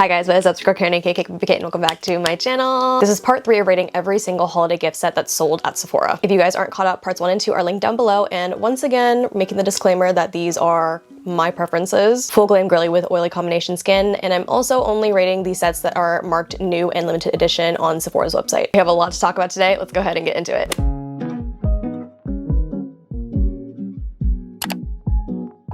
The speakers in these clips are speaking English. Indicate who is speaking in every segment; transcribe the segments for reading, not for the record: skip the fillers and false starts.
Speaker 1: Hi guys, what is up? It's your girl Karen, aka cakedbybabyk, and welcome back to my channel. This is part 3 of rating every single holiday gift set that's sold at Sephora. If you guys aren't caught up, parts 1 and 2 are linked down below, and once again, making the disclaimer that these are my preferences. Full glam girly with oily combination skin, and I'm also only rating these sets that are marked new and limited edition on Sephora's website. We have a lot to talk about today. Let's go ahead and get into it.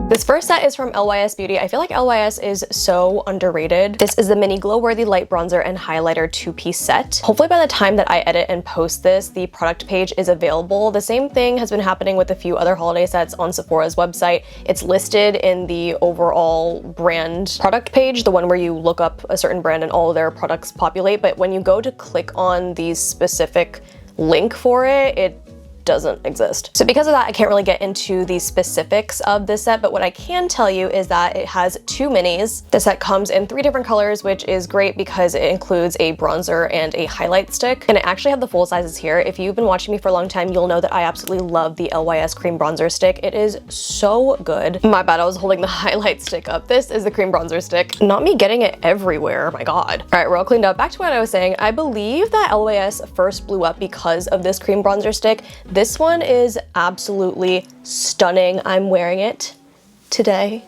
Speaker 1: This first set is from LYS Beauty. I feel like LYS is so underrated. This is the mini glow-worthy light bronzer and highlighter 2-piece set. Hopefully by the time that I edit and post this, the product page is available. The same thing has been happening with a few other holiday sets on Sephora's website. It's listed in the overall brand product page, the one where you look up a certain brand and all of their products populate, but when you go to click on the specific link for it, it doesn't exist. So because of that, I can't really get into the specifics of this set, but what I can tell you is that it has 2 minis. The set comes in 3 different colors, which is great because it includes a bronzer and a highlight stick. And I actually have the full sizes here. If you've been watching me for a long time, you'll know that I absolutely love the LYS cream bronzer stick. It is so good. My bad, I was holding the highlight stick up. This is the cream bronzer stick. Not me getting it everywhere, my God. All right, we're all cleaned up. Back to what I was saying. I believe that LYS first blew up because of this cream bronzer stick. This one is absolutely stunning. I'm wearing it today.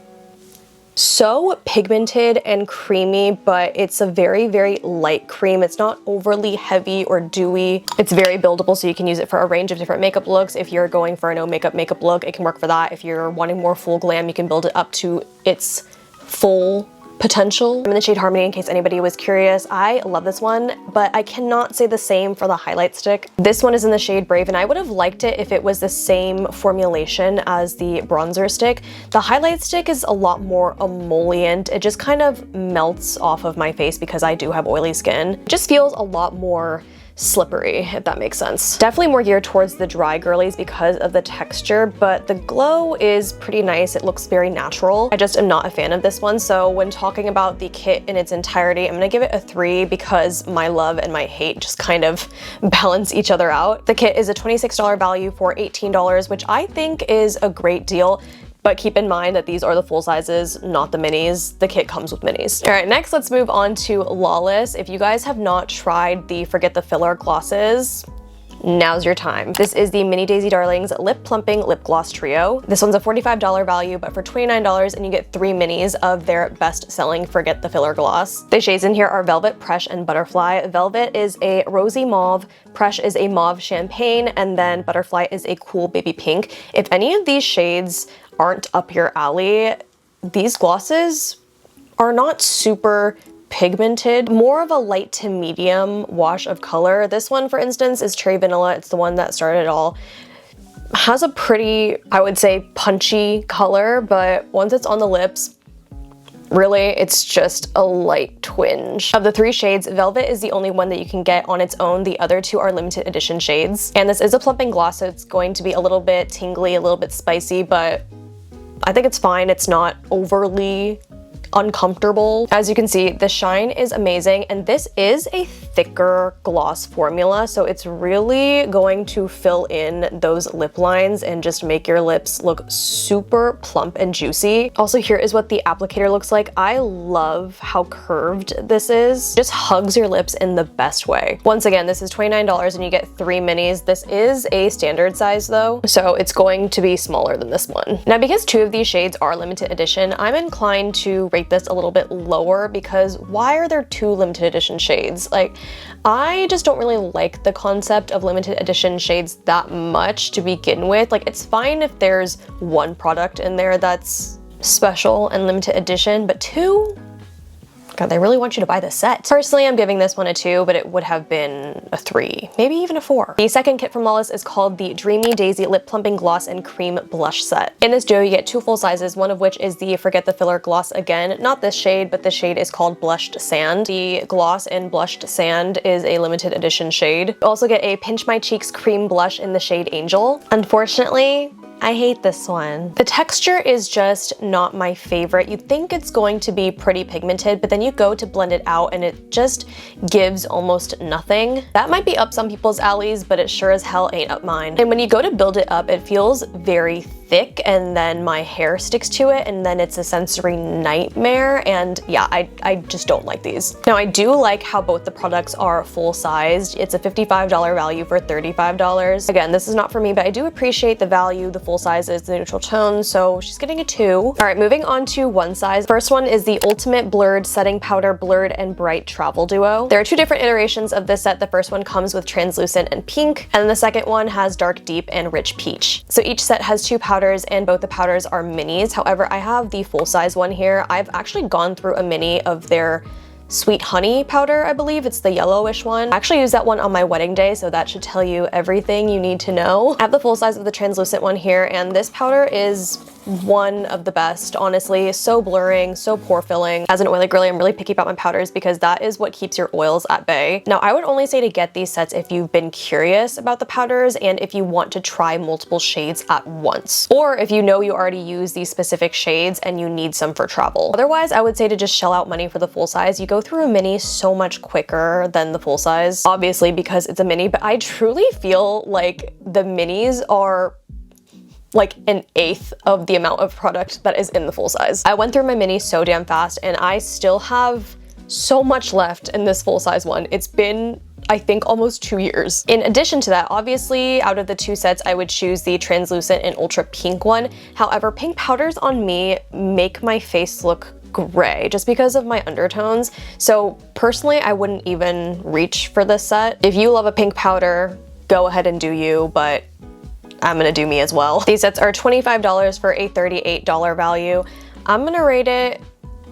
Speaker 1: So pigmented and creamy, but it's a very, very light cream. It's not overly heavy or dewy. It's very buildable, so you can use it for a range of different makeup looks. If you're going for a no makeup look, it can work for that. If you're wanting more full glam, you can build it up to its full potential. I'm in the shade Harmony, in case anybody was curious. I love this one, but I cannot say the same for the highlight stick. This one is in the shade Brave, and I would have liked it if it was the same formulation as the bronzer stick. The highlight stick is a lot more emollient. It just kind of melts off of my face because I do have oily skin. It just feels a lot more slippery, if that makes sense. Definitely more geared towards the dry girlies because of the texture, but the glow is pretty nice. It looks very natural. I just am not a fan of this one, so when talking about the kit in its entirety, I'm gonna give it a 3 because my love and my hate just kind of balance each other out. The kit is a $26 value for $18, which I think is a great deal. But keep in mind that these are the full sizes, not the minis. The kit comes with minis. All right, next let's move on to Lawless. If you guys have not tried the Forget the Filler glosses, now's your time. This is the Mini Daisy Darlings Lip Plumping Lip Gloss Trio. This one's a $45 value, but for $29, and you get 3 minis of their best-selling Forget the Filler gloss. The shades in here are Velvet, Presh, and Butterfly. Velvet is a rosy mauve, Presh is a mauve champagne, and then Butterfly is a cool baby pink. If any of these shades aren't up your alley, these glosses are not super pigmented, more of a light to medium wash of color. This one, for instance, is Cherry Vanilla. It's the one that started it all. Has a pretty, I would say, punchy color, but once it's on the lips, really, it's just a light twinge. Of the 3 shades, Velvet is the only one that you can get on its own. The other 2 are limited edition shades. And this is a plumping gloss, so it's going to be a little bit tingly, a little bit spicy, but I think it's fine. It's not overly uncomfortable. As you can see, the shine is amazing, and this is a thicker gloss formula, so it's really going to fill in those lip lines and just make your lips look super plump and juicy. Also, here is what the applicator looks like. I love how curved this is. Just hugs your lips in the best way. Once again, this is $29 and you get 3 minis. This is a standard size though, so it's going to be smaller than this one. Now, because 2 of these shades are limited edition, I'm inclined to rate this a little bit lower because why are there 2 limited edition shades? Like, I just don't really like the concept of limited edition shades that much to begin with. Like, it's fine if there's 1 product in there that's special and limited edition, but 2? God, they really want you to buy this set. Personally, I'm giving this one a 2, but it would have been a 3, maybe even a 4. The second kit from Lawless is called the Dreamy Daisy Lip Plumping Gloss and Cream Blush Set. In this duo, you get 2 full sizes, one of which is the Forget the Filler gloss again. Not this shade, but the shade is called Blushed Sand. The gloss in Blushed Sand is a limited edition shade. You also get a Pinch My Cheeks cream blush in the shade Angel. Unfortunately, I hate this one. The texture is just not my favorite. You'd think it's going to be pretty pigmented, but then you go to blend it out and it just gives almost nothing. That might be up some people's alleys, but it sure as hell ain't up mine. And when you go to build it up, it feels very thick and then my hair sticks to it and then it's a sensory nightmare, and yeah, I just don't like these. Now I do like how both the products are full-sized. It's a $55 value for $35. Again, this is not for me, but I do appreciate the value. The full size is the neutral tone, so she's getting a 2. All right, moving on to one size. First one is the Ultimate Blurred Setting Powder Blurred and Bright Travel Duo. There are 2 different iterations of this set. The first one comes with translucent and pink, and then the second one has dark deep and rich peach. So each set has 2 powders, and both the powders are minis. However, I have the full size one here. I've actually gone through a mini of their Sweet Honey powder, I believe. It's the yellowish one. I actually used that one on my wedding day, so that should tell you everything you need to know. I have the full size of the translucent one here, and this powder is one of the best, honestly. So blurring, so pore filling. As an oily girly, I'm really picky about my powders because that is what keeps your oils at bay. Now, I would only say to get these sets if you've been curious about the powders and if you want to try multiple shades at once, or if you know you already use these specific shades and you need some for travel. Otherwise, I would say to just shell out money for the full size. You go through a mini so much quicker than the full size, obviously because it's a mini, but I truly feel like the minis are like an 1/8 of the amount of product that is in the full size. I went through my mini so damn fast and I still have so much left in this full size one. It's been, I think, almost 2 years. In addition to that, obviously out of the 2 sets, I would choose the translucent and ultra pink one. However, pink powders on me make my face look gray just because of my undertones. So personally, I wouldn't even reach for this set. If you love a pink powder, go ahead and do you, but I'm gonna do me as well. These sets are $25 for a $38 value. I'm gonna rate it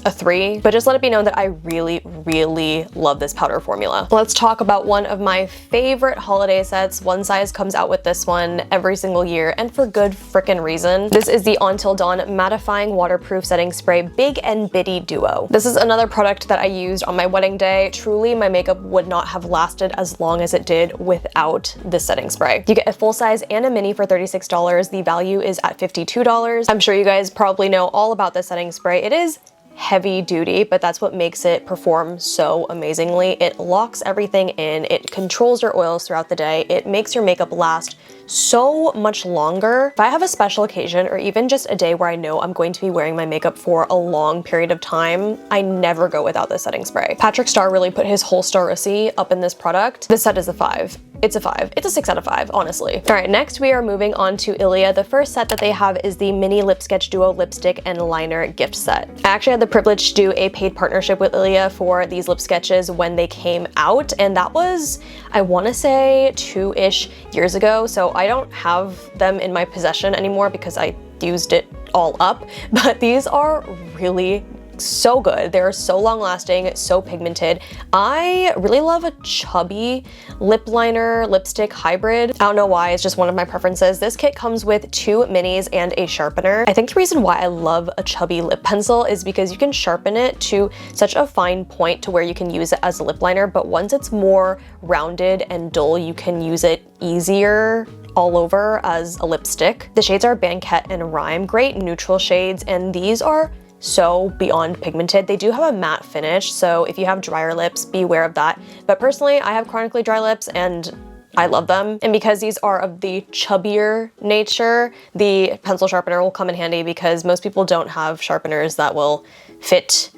Speaker 1: a 3, but just let it be known that I really, really love this powder formula. Let's talk about one of my favorite holiday sets. One Size comes out with this one every single year, and for good frickin' reason. This is the Until Dawn Mattifying Waterproof Setting Spray Big and Bitty Duo. This is another product that I used on my wedding day. Truly, my makeup would not have lasted as long as it did without this setting spray. You get a full size and a mini for $36. The value is at $52. I'm sure you guys probably know all about this setting spray. It is heavy duty, but that's what makes it perform so amazingly. It locks everything in, it controls your oils throughout the day, it makes your makeup last so much longer. If I have a special occasion or even just a day where I know I'm going to be wearing my makeup for a long period of time, I never go without this setting spray. Patrick Starr really put his whole Starrussy up in this product. This set is a 5. It's a 5. It's a 6 out of 5, honestly. All right, next we are moving on to Ilia. The first set that they have is the Mini Lip Sketch Duo Lipstick and Liner Gift Set. I actually had the privilege to do a paid partnership with Ilia for these lip sketches when they came out, and that was, I wanna say, 2-ish years ago, so I don't have them in my possession anymore because I used it all up, but these are really so good. They're so long lasting, so pigmented. I really love a chubby lip liner lipstick hybrid. I don't know why, it's just one of my preferences. This kit comes with 2 minis and a sharpener. I think the reason why I love a chubby lip pencil is because you can sharpen it to such a fine point to where you can use it as a lip liner, but once it's more rounded and dull, you can use it easier all over as a lipstick. The shades are Banquette and Rhyme, great neutral shades, and these are so beyond pigmented. They do have a matte finish, so if you have drier lips, be aware of that. But personally, I have chronically dry lips and I love them. And because these are of the chubbier nature, the pencil sharpener will come in handy because most people don't have sharpeners that will fit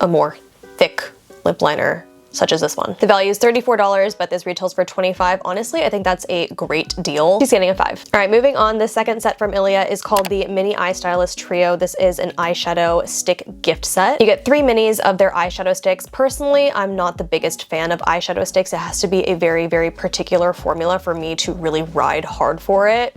Speaker 1: a more thick lip liner such as this one. The value is $34, but this retails for $25. Honestly, I think that's a great deal. She's getting a 5. All right, moving on. The second set from Ilia is called the Mini Eye Stylist Trio. This is an eyeshadow stick gift set. You get 3 minis of their eyeshadow sticks. Personally, I'm not the biggest fan of eyeshadow sticks. It has to be a very, very particular formula for me to really ride hard for it.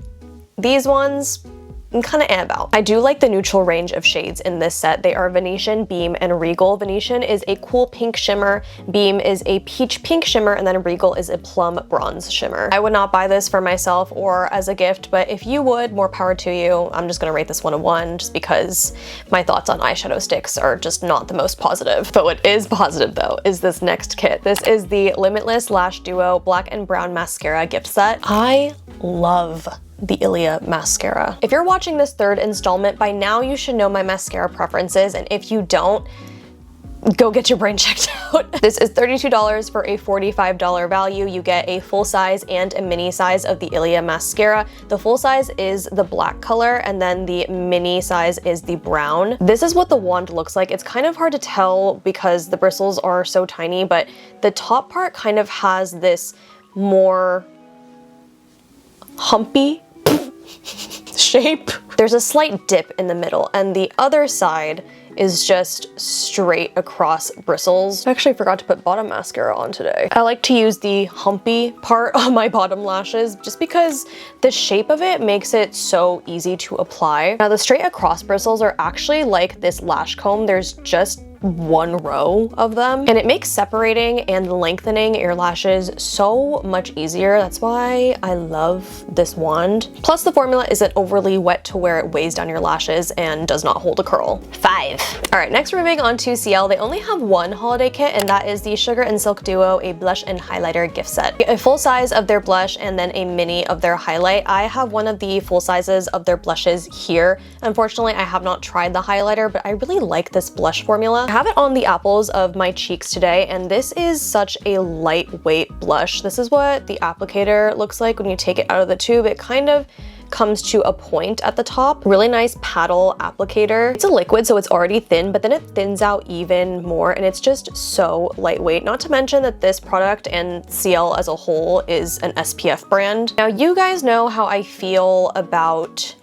Speaker 1: These ones, I'm kind of about. I do like the neutral range of shades in this set. They are Venetian, Beam, and Regal. Venetian is a cool pink shimmer, Beam is a peach pink shimmer, and then Regal is a plum bronze shimmer. I would not buy this for myself or as a gift, but if you would, more power to you. I'm just gonna rate this one a 1 just because my thoughts on eyeshadow sticks are just not the most positive. But what is positive though is this next kit. This is the Limitless Lash Duo Black and Brown Mascara gift set. I love the Ilia mascara. If you're watching this 3rd installment, by now you should know my mascara preferences, and if you don't, go get your brain checked out. This is $32 for a $45 value. You get a full size and a mini size of the Ilia mascara. The full size is the black color and then the mini size is the brown. This is what the wand looks like. It's kind of hard to tell because the bristles are so tiny, but the top part kind of has this more humpy shape. There's a slight dip in the middle and the other side is just straight across bristles. I actually forgot to put bottom mascara on today. I like to use the humpy part on my bottom lashes just because the shape of it makes it so easy to apply. Now the straight across bristles are actually like this lash comb. There's just one row of them and it makes separating and lengthening your lashes so much easier. That's why I love this wand. Plus the formula isn't overly wet to where it weighs down your lashes and does not hold a curl. 5. All right, next we're moving on to Ciele. They only have one holiday kit and that is the Sugar and Silk Duo, a blush and highlighter gift set. A full size of their blush and then a mini of their highlight. I have one of the full sizes of their blushes here. Unfortunately, I have not tried the highlighter, but I really like this blush formula. I have it on the apples of my cheeks today, and this is such a lightweight blush. This is what the applicator looks like when you take it out of the tube. It kind of comes to a point at the top. Really nice paddle applicator. It's a liquid, so it's already thin, but then it thins out even more, and it's just so lightweight. Not to mention that this product and Ciele as a whole is an SPF brand. Now, you guys know how I feel about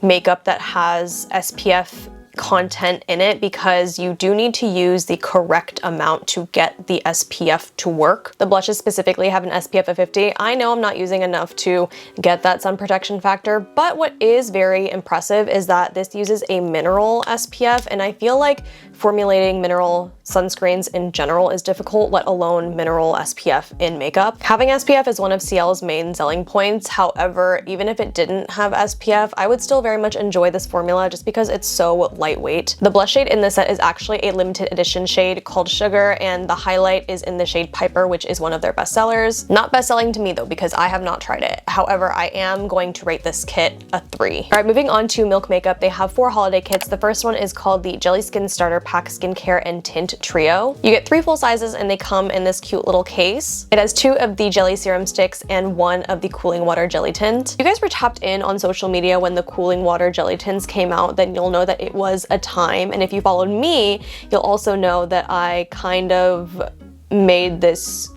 Speaker 1: makeup that has SPF content in it because you do need to use the correct amount to get the SPF to work. The blushes specifically have an SPF of 50. I know I'm not using enough to get that sun protection factor, but what is very impressive is that this uses a mineral SPF, and I feel like formulating mineral sunscreens in general is difficult, let alone mineral SPF in makeup. Having SPF is one of Ciele's main selling points. However, even if it didn't have SPF, I would still very much enjoy this formula just because it's so lightweight. The blush shade in this set is actually a limited edition shade called Sugar, and the highlight is in the shade Piper, which is one of their best sellers. Not best selling to me though, because I have not tried it. However, I am going to rate this kit a 3. All right, moving on to Milk Makeup. They have 4 holiday kits. The first one is called the Jelly Skin Starter Pack Skincare and Tint Trio. You get 3 full sizes and they come in this cute little case. It has 2 of the jelly serum sticks and 1 of the cooling water jelly tint. If you guys were tapped in on social media when the cooling water jelly tints came out, then you'll know that it was a time. And if you followed me, you'll also know that I kind of made this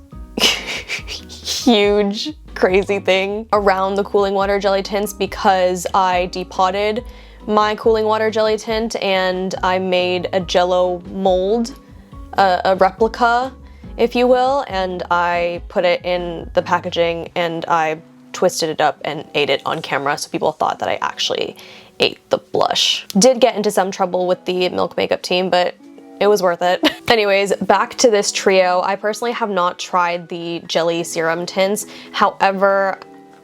Speaker 1: huge crazy thing around the cooling water jelly tints because I depotted my cooling water jelly tint and I made a jello mold, a replica, if you will, and I put it in the packaging and I twisted it up and ate it on camera, so people thought that I actually ate the blush. Did get into some trouble with the Milk Makeup team, but it was worth it. Anyways, back to this trio. I personally have not tried the jelly serum tints. However,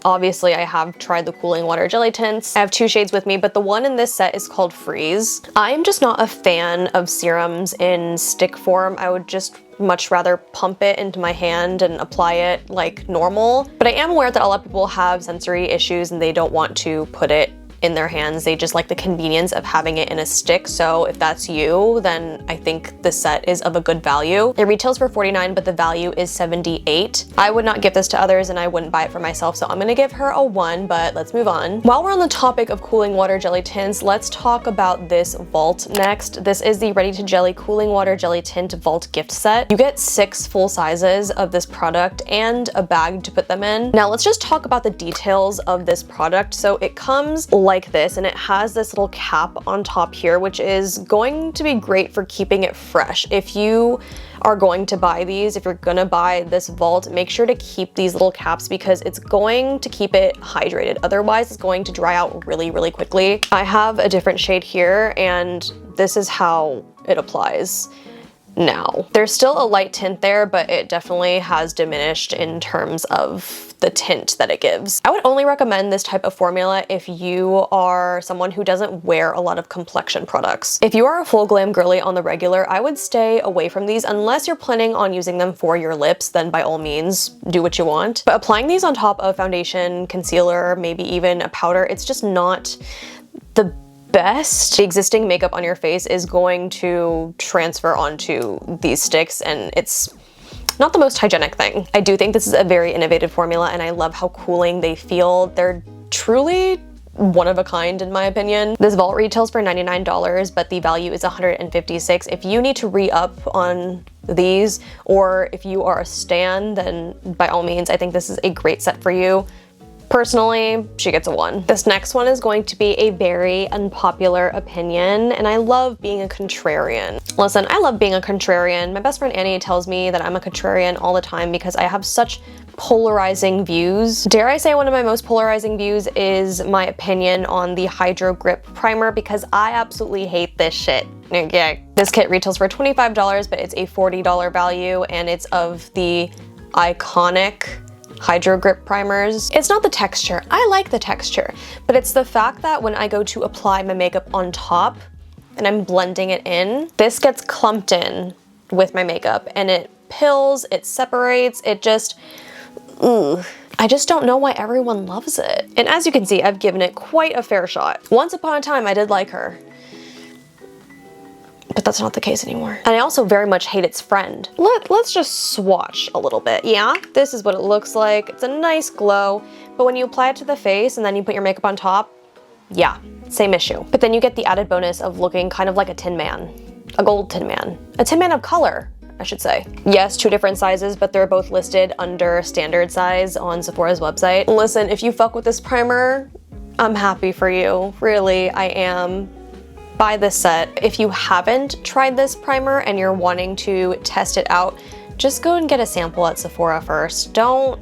Speaker 1: obviously I have tried the cooling water jelly tints. I have 2 shades with me, but the one in this set is called Freeze. I'm just not a fan of serums in stick form. I would just much rather pump it into my hand and apply it like normal. But I am aware that a lot of people have sensory issues and they don't want to put it in their hands. They just like the convenience of having it in a stick. So if that's you, then I think this set is of a good value. It retails for $49, but the value is $78. I would not give this to others and I wouldn't buy it for myself, so I'm gonna give her a 1, but let's move on. While we're on the topic of cooling water jelly tints, let's talk about this Vault next. This is the Ready to Jelly Cooling Water Jelly Tint Vault gift set. You get 6 full sizes of this product and a bag to put them in. Now let's just talk about the details of this product. So it comes like this, and it has this little cap on top here, which is going to be great for keeping it fresh. If you are going to buy these, if you're gonna buy this Vault, make sure to keep these little caps because it's going to keep it hydrated. Otherwise, it's going to dry out really, really quickly. I have a different shade here, and this is how it applies now. There's still a light tint there, but it definitely has diminished in terms of the tint that it gives. I would only recommend this type of formula if you are someone who doesn't wear a lot of complexion products. If you are a full glam girly on the regular, I would stay away from these unless you're planning on using them for your lips, then by all means, do what you want. But applying these on top of foundation, concealer, maybe even a powder, it's just not the best, the existing makeup on your face is going to transfer onto these sticks, and it's not the most hygienic thing. I do think this is a very innovative formula, and I love how cooling they feel. They're truly one of a kind in my opinion. This vault retails for $99, but the value is $156. If you need to re-up on these, or if you are a stan, then by all means, I think this is a great set for you. Personally, she gets a 1. This next one is going to be a very unpopular opinion, and I love being a contrarian. Listen, I love being a contrarian. My best friend Annie tells me that I'm a contrarian all the time because I have such polarizing views. Dare I say one of my most polarizing views is my opinion on the Hydro Grip Primer, because I absolutely hate this shit. Yeah, this kit retails for $25, but it's a $40 value, and it's of the iconic Hydro Grip primers. It's not the texture. I like the texture, but it's the fact that when I go to apply my makeup on top and I'm blending it in, this gets clumped in with my makeup and it pills, it separates, it just, ooh. I just don't know why everyone loves it. And as you can see, I've given it quite a fair shot. Once upon a time, I did like her, but that's not the case anymore. And I also very much hate its friend. Let's just swatch a little bit. Yeah, this is what it looks like. It's a nice glow, but when you apply it to the face and then you put your makeup on top, yeah, same issue. But then you get the added bonus of looking kind of like a Tin Man, a gold Tin Man, a Tin Man of color, I should say. Yes, 2 different sizes, but they're both listed under standard size on Sephora's website. Listen, if you fuck with this primer, I'm happy for you. Really, I am. Buy this set. If you haven't tried this primer and you're wanting to test it out, just go and get a sample at Sephora first. Don't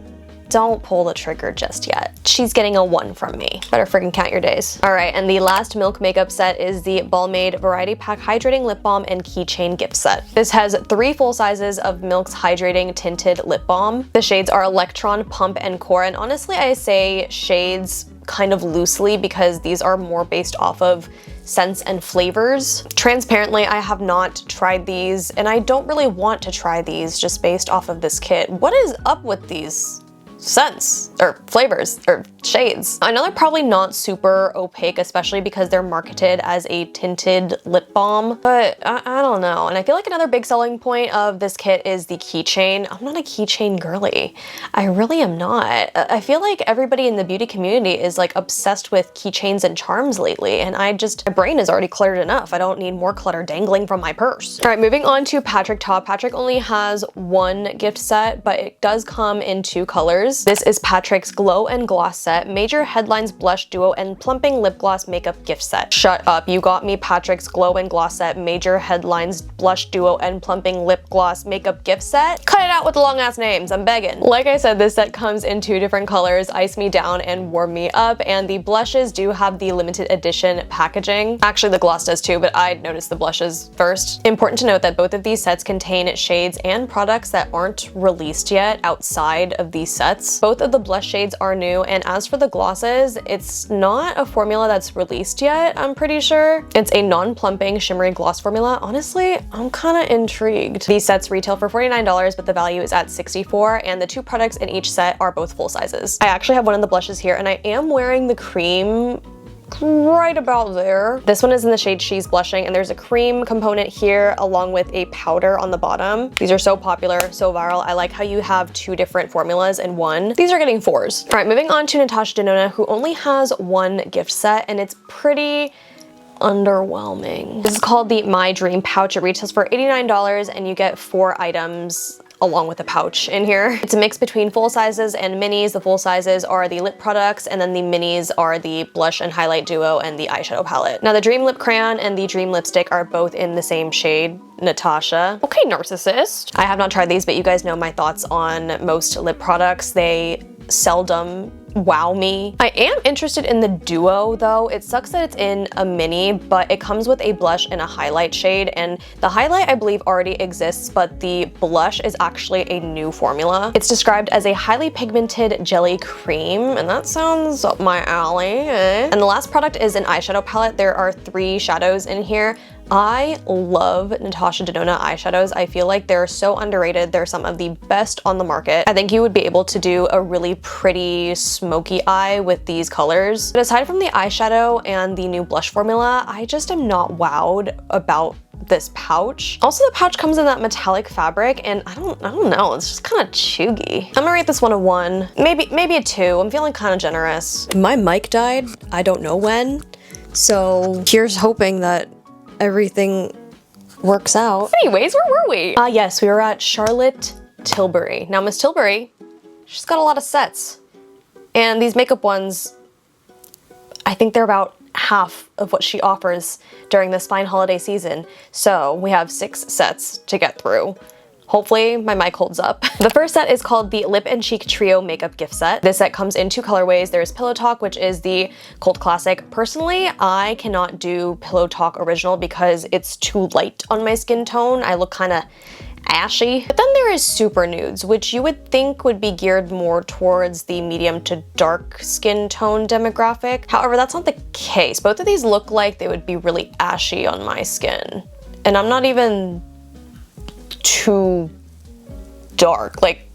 Speaker 1: pull the trigger just yet. She's getting a 1 from me. Better freaking count your days. All right, and the last Milk makeup set is the Balmaid Variety Pack Hydrating Lip Balm and Keychain Gift Set. This has 3 full sizes of Milk's Hydrating Tinted Lip Balm. The shades are Electron, Pump, and Core, and honestly, I say shades kind of loosely because these are more based off of scents and flavors. Transparently, I have not tried these, and I don't really want to try these just based off of this kit. What is up with these scents or flavors or shades? I know they're probably not super opaque, especially because they're marketed as a tinted lip balm, but I don't know. And I feel like another big selling point of this kit is the keychain. I'm not a keychain girly. I really am not. I feel like everybody in the beauty community is like obsessed with keychains and charms lately, and my brain is already cluttered enough. I don't need more clutter dangling from my purse. All right, moving on to Patrick Top. Patrick only has 1 gift set, but it does come in 2 colors. This is Patrick's Glow and Gloss Set, Major Headlines Blush Duo, and Plumping Lip Gloss Makeup Gift Set. Shut up, you got me Patrick's Glow and Gloss Set, Major Headlines Blush Duo, and Plumping Lip Gloss Makeup Gift Set? Cut it out with the long ass names, I'm begging. Like I said, this set comes in 2 different colors, Ice Me Down and Warm Me Up, and the blushes do have the limited edition packaging. Actually, the gloss does too, but I noticed the blushes first. Important to note that both of these sets contain shades and products that aren't released yet outside of these sets. Both of the blush shades are new, and as for the glosses, it's not a formula that's released yet, I'm pretty sure. It's a non-plumping shimmery gloss formula. Honestly, I'm kind of intrigued. These sets retail for $49, but the value is at $64, and the 2 products in each set are both full sizes. I actually have one of the blushes here, and I am wearing the cream right about there. This one is in the shade She's Blushing, and there's a cream component here along with a powder on the bottom. These are so popular, so viral. I like how you have 2 different formulas in one. These are getting 4s. All right, moving on to Natasha Denona, who only has 1 gift set, and it's pretty underwhelming. This is called the My Dream Pouch. It retails for $89, and you get 4 items along with a pouch in here. It's a mix between full sizes and minis. The full sizes are the lip products, and then the minis are the blush and highlight duo and the eyeshadow palette. Now the Dream Lip Crayon and the Dream Lipstick are both in the same shade, Natasha. Okay, narcissist. I have not tried these, but you guys know my thoughts on most lip products. They seldom wow me. I am interested in the duo though. It sucks that it's in a mini, but it comes with a blush and a highlight shade, and the highlight I believe already exists, but the blush is actually a new formula. It's described as a highly pigmented jelly cream, and that sounds up my alley, eh? And the last product is an eyeshadow palette. There are 3 shadows in here. I love Natasha Denona eyeshadows. I feel like they're so underrated. They're some of the best on the market. I think you would be able to do a really pretty smoky eye with these colors. But aside from the eyeshadow and the new blush formula, I just am not wowed about this pouch. Also, the pouch comes in that metallic fabric, and I don't know, it's just kind of chuggy. I'm gonna rate this one a 1, maybe a 2. I'm feeling kind of generous. My mic died, I don't know when, so here's hoping that everything works out. Anyways, where were we? Yes, we were at Charlotte Tilbury. Now, Miss Tilbury, she's got a lot of sets, and these makeup ones, I think they're about half of what she offers during this fine holiday season. So we have 6 sets to get through. Hopefully my mic holds up. The first set is called the Lip and Cheek Trio Makeup Gift Set. This set comes in 2 colorways. There's Pillow Talk, which is the cult classic. Personally, I cannot do Pillow Talk Original because it's too light on my skin tone. I look kind of ashy. But then there is Super Nudes, which you would think would be geared more towards the medium to dark skin tone demographic. However, that's not the case. Both of these look like they would be really ashy on my skin. And I'm not even too dark. Like,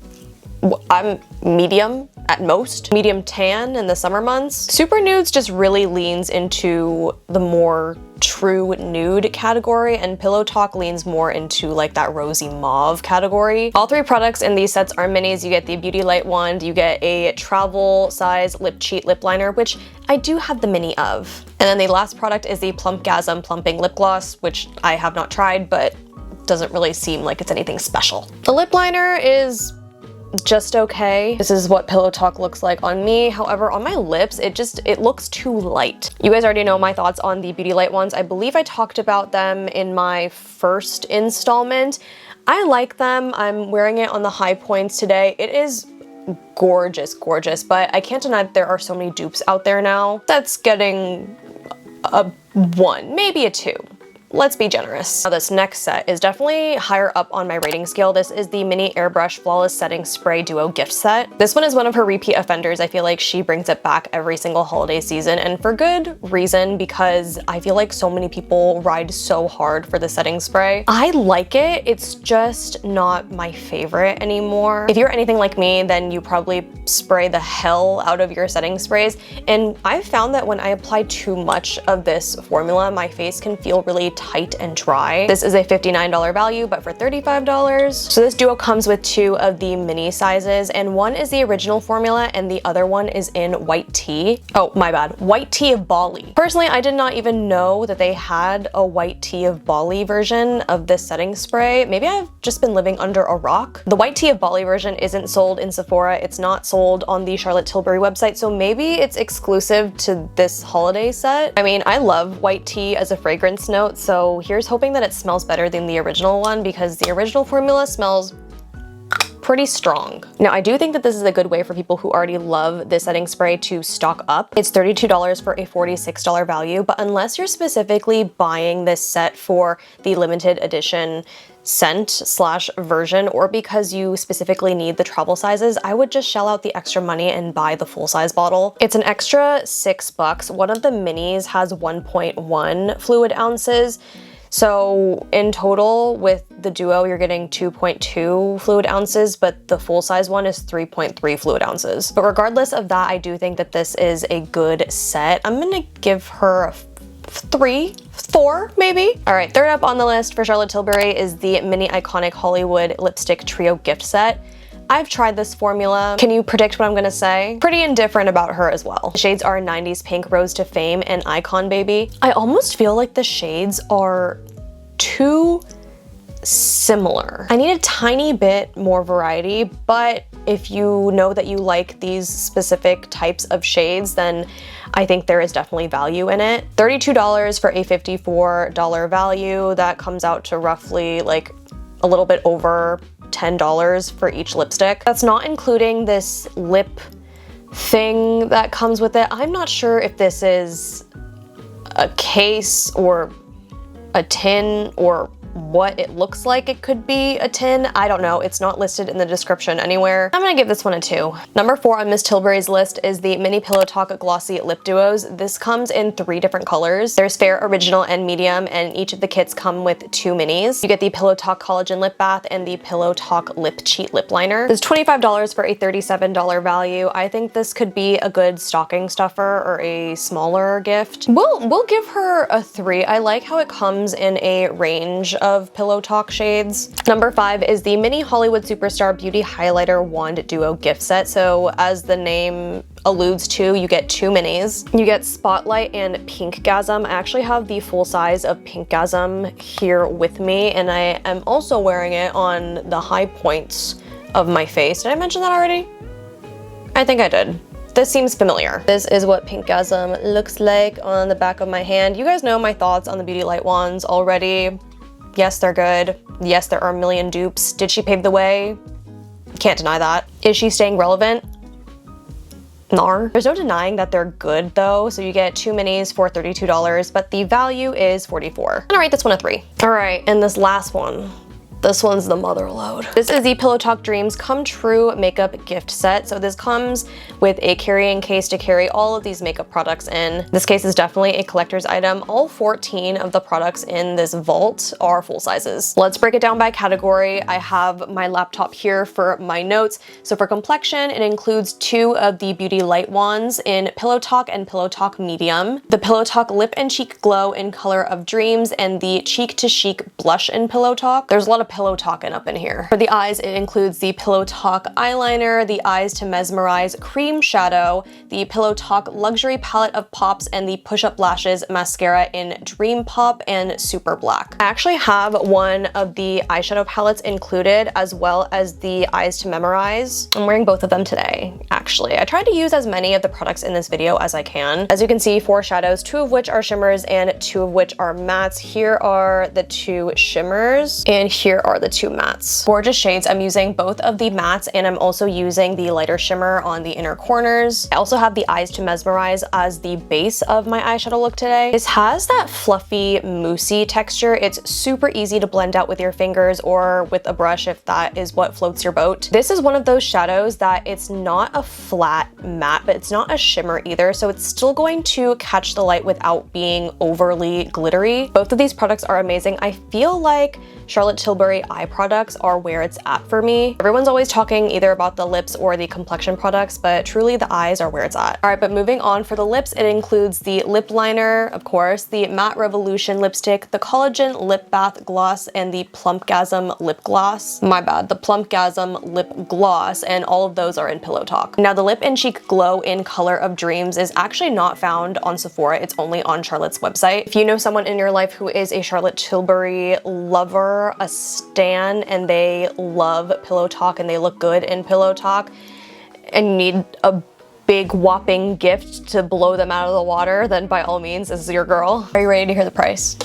Speaker 1: I'm medium at most, medium tan in the summer months. Super Nudes just really leans into the more true nude category, and Pillow Talk leans more into like that rosy mauve category. All 3 products in these sets are minis. You get the Beauty Light wand, you get a travel size lip cheat lip liner, which I do have the mini of. And then the last product is the Plumpgasm Plumping Lip Gloss, which I have not tried, but doesn't really seem like it's anything special. The lip liner is just okay. This is what Pillow Talk looks like on me. However, on my lips, it looks too light. You guys already know my thoughts on the Beauty Light ones. I believe I talked about them in my first installment. I like them. I'm wearing it on the high points today. It is gorgeous, gorgeous, but I can't deny that there are so many dupes out there now. That's getting a 1, maybe a 2. Let's be generous. Now, this next set is definitely higher up on my rating scale. This is the Mini Airbrush Flawless Setting Spray Duo gift set. This one is one of her repeat offenders. I feel like she brings it back every single holiday season, and for good reason, because I feel like so many people ride so hard for the setting spray. I like it, it's just not my favorite anymore. If you're anything like me, then you probably spray the hell out of your setting sprays, and I've found that when I apply too much of this formula, my face can feel really tight and dry. This is a $59 value, but for $35. So this duo comes with 2 of the mini sizes, and one is the original formula and the other one is in white tea. Oh, my bad. White tea of Bali. Personally, I did not even know that they had a white tea of Bali version of this setting spray. Maybe I've just been living under a rock. The white tea of Bali version isn't sold in Sephora. It's not sold on the Charlotte Tilbury website, so maybe it's exclusive to this holiday set. I mean, I love white tea as a fragrance note, so here's hoping that it smells better than the original one, because the original formula smells pretty strong. Now, I do think that this is a good way for people who already love this setting spray to stock up. It's $32 for a $46 value, but unless you're specifically buying this set for the limited edition scent/version, or because you specifically need the travel sizes, I would just shell out the extra money and buy the full-size bottle. It's an extra $6. One of the minis has 1.1 fluid ounces. So in total with the duo, you're getting 2.2 fluid ounces, but the full-size one is 3.3 fluid ounces. But regardless of that, I do think that this is a good set. I'm gonna give her a 3, 4 maybe. All right, third up on the list for Charlotte Tilbury is the Mini Iconic Hollywood Lipstick Trio gift set. I've tried this formula. Can you predict what I'm gonna say? Pretty indifferent about her as well. The shades are 90s Pink, Rose to Fame, and Icon Baby. I almost feel like the shades are too similar. I need a tiny bit more variety, but if you know that you like these specific types of shades, then I think there is definitely value in it. $32 for a $54 value. That comes out to roughly like a little bit over $10 for each lipstick. That's not including this lip thing that comes with it. I'm not sure if this is a case or a tin or what it looks like it could be a tin. I don't know. It's not listed in the description anywhere. I'm gonna give this one a 2. Number 4 on Miss Tilbury's list is the Mini Pillow Talk Glossy Lip Duos. This comes in 3 different colors. There's Fair, Original, and Medium, and each of the kits come with 2 minis. You get the Pillow Talk Collagen Lip Bath and the Pillow Talk Lip Cheat Lip Liner. It's $25 for a $37 value. I think this could be a good stocking stuffer or a smaller gift. We'll give her a 3. I like how it comes in a range of Pillow Talk shades. Number 5 is the Mini Hollywood Superstar Beauty Highlighter Wand Duo gift set. So as the name alludes to, you get 2 minis. You get Spotlight and Pinkgasm. I actually have the full size of Pinkgasm here with me, and I am also wearing it on the high points of my face. Did I mention that already? I think I did. This seems familiar. This is what Pinkgasm looks like on the back of my hand. You guys know my thoughts on the Beauty Light wands already. Yes, they're good. Yes, there are a million dupes. Did she pave the way? Can't deny that. Is she staying relevant? Nar. There's no denying that they're good though, so you get 2 minis for $32, but the value is $44. I'm gonna rate this one a 3. All right, and this last one. This one's the mother load. This is the Pillow Talk Dreams Come True makeup gift set. So this comes with a carrying case to carry all of these makeup products in. This case is definitely a collector's item. All 14 of the products in this vault are full sizes. Let's break it down by category. I have my laptop here for my notes. So for complexion, it includes 2 of the Beauty Light wands in Pillow Talk and Pillow Talk Medium, the Pillow Talk Lip and Cheek Glow in Color of Dreams, and the Cheek to Chic Blush in Pillow Talk. There's a lot of pillow talking up in here. For the eyes, it includes the Pillow Talk eyeliner, the Eyes to Mesmerize cream shadow, the Pillow Talk luxury palette of pops, and the Push Up Lashes mascara in Dream Pop and Super Black. I actually have one of the eyeshadow palettes included, as well as the Eyes to Memorize. I'm wearing both of them today, actually. I tried to use as many of the products in this video as I can. As you can see, 4 shadows, 2 of which are shimmers and 2 of which are mattes. Here are the 2 shimmers, and here are the 2 mattes. Gorgeous shades. I'm using both of the mattes, and I'm also using the lighter shimmer on the inner corners. I also have the Eyes to Mesmerize as the base of my eyeshadow look today. This has that fluffy, moussey texture. It's super easy to blend out with your fingers or with a brush if that is what floats your boat. This is one of those shadows that it's not a flat matte, but it's not a shimmer either, so it's still going to catch the light without being overly glittery. Both of these products are amazing. I feel like Charlotte Tilbury eye products are where it's at for me. Everyone's always talking either about the lips or the complexion products, but truly the eyes are where it's at. All right, but moving on, for the lips, it includes the lip liner, of course, the Matte Revolution lipstick, the Collagen Lip Bath Gloss, and the Plumpgasm Lip Gloss. My bad, the Plumpgasm Lip Gloss, and all of those are in Pillow Talk. Now, the Lip and Cheek Glow in Color of Dreams is actually not found on Sephora. It's only on Charlotte's website. If you know someone in your life who is a Charlotte Tilbury lover, a stan, and they love Pillow Talk and they look good in Pillow Talk, and you need a big whopping gift to blow them out of the water, then by all means, this is your girl. Are you ready to hear the price?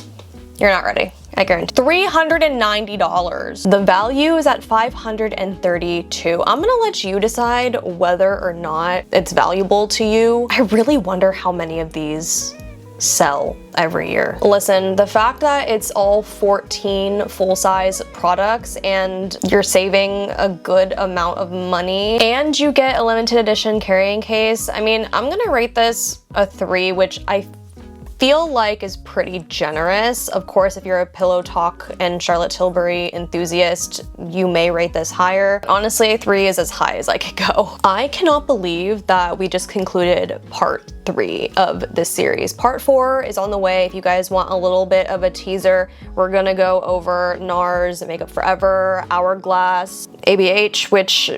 Speaker 1: You're not ready. I guarantee. $390. The value is at $532. I'm gonna let you decide whether or not it's valuable to you. I really wonder how many of these sell every year. Listen, the fact that it's all 14 full-size products and you're saving a good amount of money and you get a limited edition carrying case, I mean, I'm gonna rate this a 3, which I feel like is pretty generous. Of course, if you're a Pillow Talk and Charlotte Tilbury enthusiast, you may rate this higher. Honestly, 3 is as high as I could go. I cannot believe that we just concluded part 3 of this series. Part 4 is on the way. If you guys want a little bit of a teaser, we're gonna go over NARS, Makeup Forever, Hourglass, ABH, which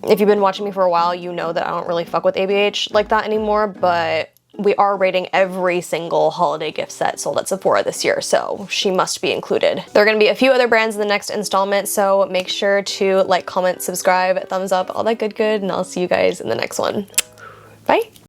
Speaker 1: if you've been watching me for a while, you know that I don't really fuck with ABH like that anymore, but we are rating every single holiday gift set sold at Sephora this year, so she must be included. There are gonna be a few other brands in the next installment, so make sure to like, comment, subscribe, thumbs up, all that good, and I'll see you guys in the next one. Bye.